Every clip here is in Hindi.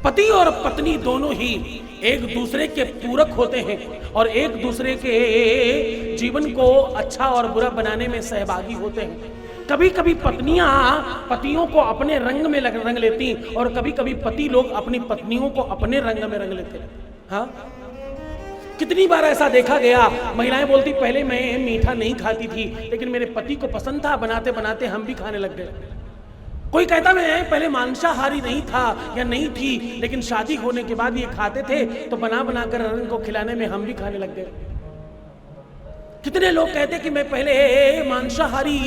पति और पत्नी दोनों ही एक दूसरे के पूरक होते हैं और एक दूसरे के जीवन को अच्छा और बुरा बनाने में सहभागी होते हैं। कभी कभी पत्नियां पतियों को अपने रंग में रंग लेती और कभी कभी पति लोग अपनी पत्नियों को अपने रंग में रंग लेते हैं। हाँ, कितनी बार ऐसा देखा गया, महिलाएं बोलती पहले मैं मीठा नहीं खाती थी लेकिन मेरे पति को पसंद था, बनाते बनाते हम भी खाने लग गए। कोई कहता मैं पहले मांसाहारी नहीं था या नहीं थी लेकिन शादी होने के बाद ये खाते थे तो बना बना कर उनको खिलाने में हम भी खाने लग गए। कितने लोग कहते कि मैं पहले मांसाहारी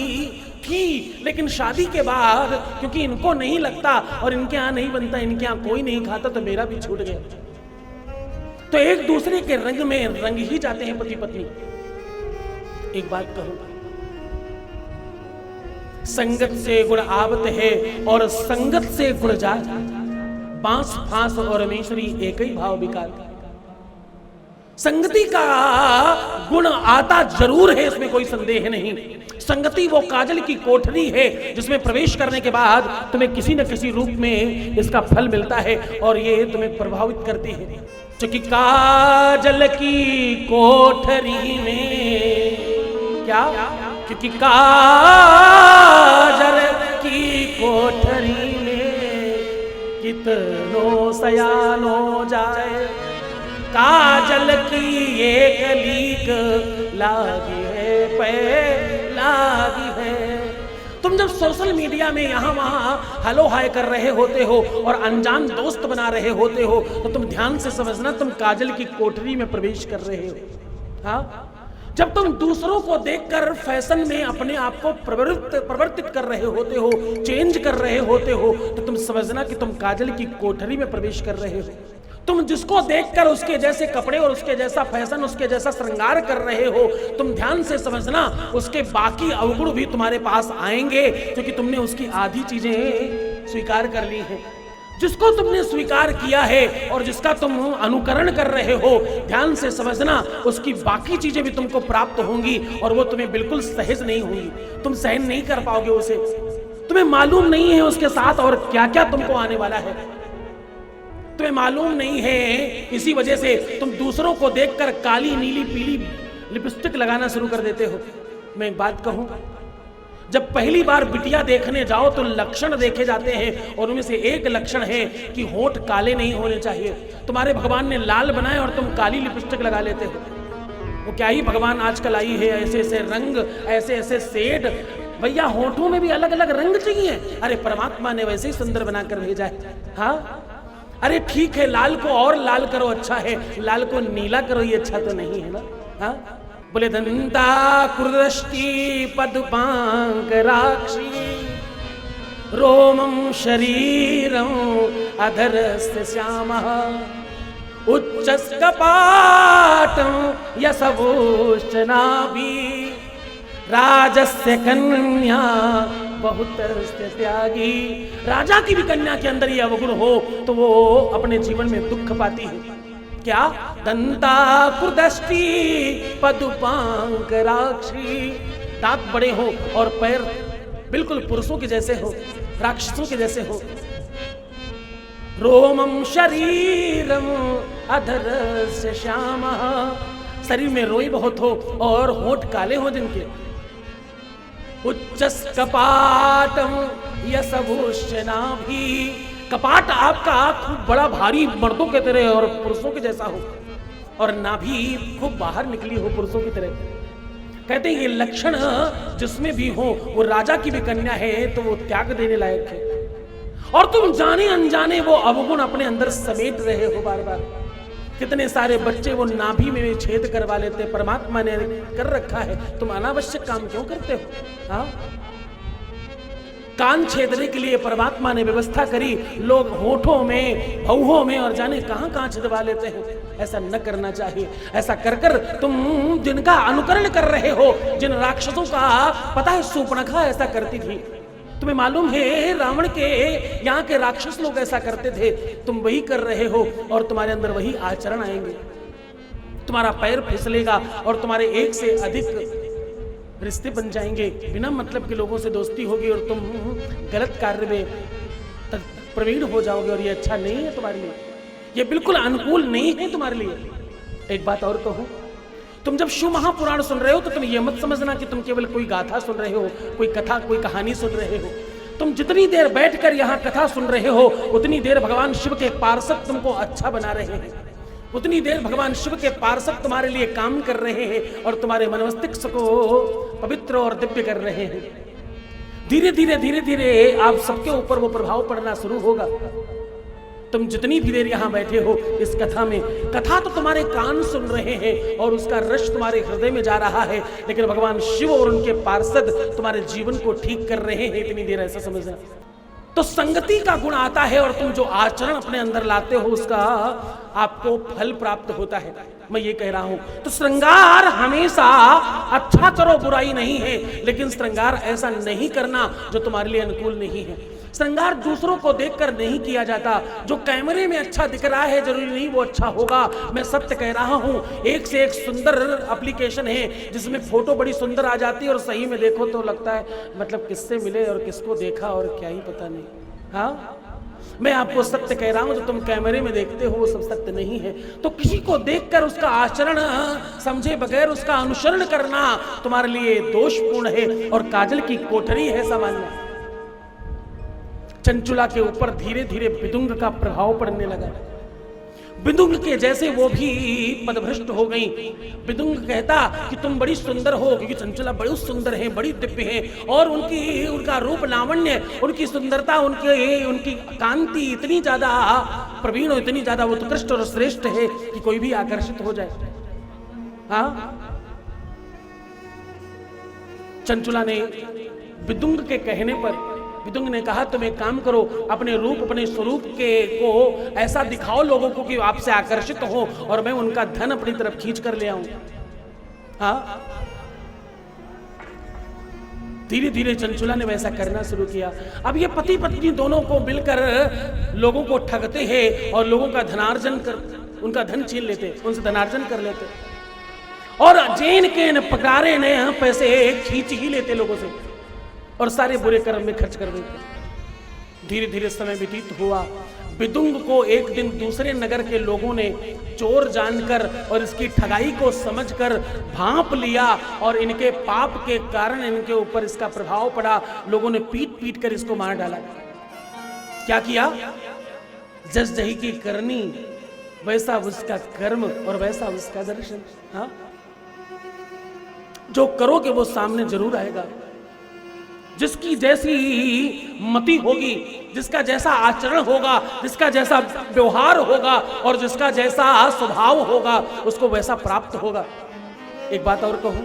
थी लेकिन शादी के बाद क्योंकि इनको नहीं लगता और इनके यहाँ नहीं बनता, इनके यहाँ कोई नहीं खाता तो मेरा भी छूट गया। तो एक दूसरे के रंग में रंग ही जाते हैं पति पत्नी। एक बात कहूं, संगत से गुण आवत है और संगत से गुण जात। बांस फांस और रमेश्वरी एक ही भाव विकार। संगति का गुण आता जरूर है, इसमें कोई संदेह नहीं। संगति वो काजल की कोठरी है जिसमें प्रवेश करने के बाद तुम्हें किसी न किसी रूप में इसका फल मिलता है और ये तुम्हें प्रभावित करती है। क्योंकि काजल की कोठरी में क्या, क्योंकि काजल की कोठरी में कितनो सयानो जाए, काजल की एक लीक लागी है पे लागी है। तुम जब सोशल मीडिया में यहाँ वहाँ हेलो हाय कर रहे होते हो और अनजान दोस्त बना रहे होते हो तो तुम ध्यान से समझना तुम काजल की कोठरी में प्रवेश कर रहे हो। हाँ, जब तुम दूसरों को देखकर फैशन में अपने आप को प्रवर्तित कर रहे होते हो, चेंज कर रहे होते हो तो तुम समझना कि तुम काजल की कोठरी में प्रवेश कर रहे हो। तुम जिसको देखकर उसके जैसे कपड़े और उसके जैसा फैशन, उसके जैसा श्रृंगार कर रहे हो, तुम ध्यान से समझना उसके बाकी अवगुण भी तुम्हारे पास आएंगे क्योंकि तुमने उसकी आधी चीजें स्वीकार कर ली हैं। जिसको तुमने स्वीकार किया है और जिसका तुम अनुकरण कर रहे हो, ध्यान से समझना उसकी बाकी चीजें भी तुमको प्राप्त होंगी और वो तुम्हें बिल्कुल सहज नहीं होंगी। तुम सहन नहीं कर पाओगे उसे। तुम्हें मालूम नहीं है उसके साथ और क्या क्या तुमको आने वाला है, तुम्हें मालूम नहीं है। इसी वजह से तुम दूसरों को देखकर काली नीली पीली लिपस्टिक लगाना शुरू कर देते हो। मैं एक बात कहूं, जब पहली बार बिटिया देखने जाओ तो लक्षण देखे जाते हैं और उनमें से एक लक्षण है कि होंठ काले नहीं होने चाहिए। तुम्हारे भगवान ने लाल बनाए और तुम काली लिपस्टिक लगा लेते हो। वो क्या ही भगवान आजकल आई है, ऐसे ऐसे रंग, ऐसे ऐसे शेड। भैया होंठों में भी अलग अलग रंग चाहिए। अरे परमात्मा ने वैसे ही सुंदर बनाकर भेजा है। हाँ, अरे ठीक है, लाल को और लाल करो, अच्छा है, लाल को नीला करो, ये अच्छा तो नहीं है ना। हाँ, बोले दंता कुर्दष्टि पदपांगराक्षी रोमं शरीरं अधरस्य श्यामः उच्चस्कपाटं यशवोश्चनाभि राजस्य कन्या बहुत त्यागी। राजा की भी कन्या के अंदर ये अवगुण हो तो वो अपने जीवन में दुख पाती है। क्या, दंता कुर्दष्टि पदुपांगराक्षी, दांत बड़े हो और पैर बिल्कुल पुरुषों के जैसे हो, राक्षसों के जैसे हो। रोमम शरीरम अधरस्य श्यामः, शरीर में रोई बहुत हो और होंठ काले हो जिनके। उच्चस कपाटम यशभूषणाभि, कपाट आपका खूब बड़ा भारी मर्दों के तरह और पुरुषों के जैसा हो और नाभि खूब बाहर निकली हो पुरुषों की तरह। कहते हैं ये लक्षण जिसमें भी हो वो राजा की भी कन्या है तो वो त्याग देने लायक है। और तुम जाने अनजाने वो अवगुण अपने अंदर समेट रहे हो बार बार। कितने सारे बच्चे वो नाभि में छेद करवा लेते, परमात्मा ने कर रखा है, तुम अनावश्यक काम क्यों करते हो? हाँ, कान छेदने के लिए परमात्मा ने व्यवस्था करी, लोग होठों में, भौहों में और जाने कहां कहां छेदवा लेते हैं। ऐसा न करना चाहिए। ऐसा कर कर तुम जिनका अनुकरण कर रहे हो, जिन राक्षसों का पता है सूर्पणखा ऐसा करती थी, तुम्हें मालूम है रावण के यहाँ के राक्षस लोग ऐसा करते थे, तुम वही कर रहे हो और तुम्हारे अंदर वही आचरण आएंगे। तुम्हारा पैर फिसलेगा और तुम्हारे एक से अधिक रिश्ते बन जाएंगे, बिना मतलब के लोगों से दोस्ती होगी और तुम गलत कार्य में प्रवीण हो जाओगे और ये अच्छा नहीं है तुम्हारे लिए, ये बिल्कुल अनुकूल नहीं है तुम्हारे लिए। एक बात और कहूं, तुम जब शिव महापुराण सुन रहे हो तो तुम ये मत समझना कि तुम केवल कोई गाथा सुन रहे हो, कोई कथा, कोई कहानी सुन रहे हो। तुम जितनी देर बैठकर यहाँ कथा सुन रहे हो उतनी देर भगवान शिव के पार्षद तुमको अच्छा बना रहे हैं, उतनी देर भगवान शिव के पार्षद तुम्हारे लिए काम कर रहे हैं और तुम्हारे मनमस्तिष्क को पवित्र और दिव्य कर रहे हैं। धीरे धीरे धीरे धीरे आप सबके ऊपर वो प्रभाव पड़ना शुरू होगा। तुम जितनी भी देर यहाँ बैठे हो इस कथा में, कथा तो तुम्हारे कान सुन रहे हैं और उसका रस तुम्हारे हृदय में जा रहा है, लेकिन भगवान शिव और उनके पार्षद तुम्हारे जीवन को ठीक कर रहे हैं। इतनी देर ऐसा समझना। तो संगति का गुण आता है और तुम जो आचरण अपने अंदर लाते हो उसका आपको फल प्राप्त होता है। मैं ये कह रहा हूं, तो श्रृंगार हमेशा अच्छा करो, बुराई नहीं है, लेकिन श्रृंगार ऐसा नहीं करना जो तुम्हारे लिए अनुकूल नहीं है। श्रृंगार दूसरों को देखकर नहीं किया जाता। जो कैमरे में अच्छा दिख रहा है जरूरी नहीं वो अच्छा होगा। मैं सत्य कह रहा हूं, एक से एक सुंदर एप्लीकेशन है जिसमें फोटो बड़ी सुंदर आ जाती है और सही में देखो तो लगता है मतलब किससे मिले और किसको देखा और क्या ही पता नहीं। हाँ, मैं आपको सत्य कह रहा हूं, जो तुम कैमरे में देखते हो वो सब सत्य नहीं है। तो किसी को देखकर उसका आचरण समझे बगैर उसका अनुसरण करना तुम्हारे लिए दोषपूर्ण है और काजल की कोठरी है सामान्य। चंचुला के ऊपर धीरे धीरे विदुंग का प्रभाव पड़ने लगा। विदुंग के जैसे वो भी पदभ्रष्ट हो गई। विदुंग कहता कि तुम बड़ी सुंदर हो, क्योंकि चंचुला बड़ी सुंदर है, बड़ी दिव्य है और उनका रूप लावण्य, उनकी सुंदरता, उनकी कांति इतनी ज्यादा प्रवीण और इतनी ज्यादा उत्कृष्ट और श्रेष्ठ है कि कोई भी आकर्षित हो जाए। हाँ, चंचुला ने विदुंग के कहने पर, विदुंग ने कहा तुम एक काम करो, अपने रूप, अपने स्वरूप के को ऐसा दिखाओ लोगों को कि आपसे आकर्षित हो और मैं उनका धन अपनी तरफ खींच कर ले आऊं। हाँ, धीरे धीरे चंचुला ने वैसा करना शुरू किया। अब ये पति पत्नी दोनों को मिलकर लोगों को ठगते हैं और लोगों का धनार्जन कर, उनका धन छीन लेते, उनसे धनार्जन कर लेते और जेन के पकारे ने पैसे खींच ही लेते लोगों से और सारे बुरे कर्म में खर्च कर देते। धीरे धीरे समय व्यतीत हुआ। विदुंग को एक दिन दूसरे नगर के लोगों ने चोर जानकर और इसकी ठगाई को समझकर भांप लिया और इनके पाप के कारण इनके ऊपर इसका प्रभाव पड़ा। लोगों ने पीट पीट कर इसको मार डाला। क्या किया? जस जही की करनी वैसा उसका कर्म और वैसा उसका दर्शन। हाँ, जो करोगे वो सामने जरूर आएगा। जिसकी जैसी मति होगी, जिसका जैसा आचरण होगा, जिसका जैसा व्यवहार होगा और जिसका जैसा स्वभाव होगा उसको वैसा प्राप्त होगा। एक बात और कहूं,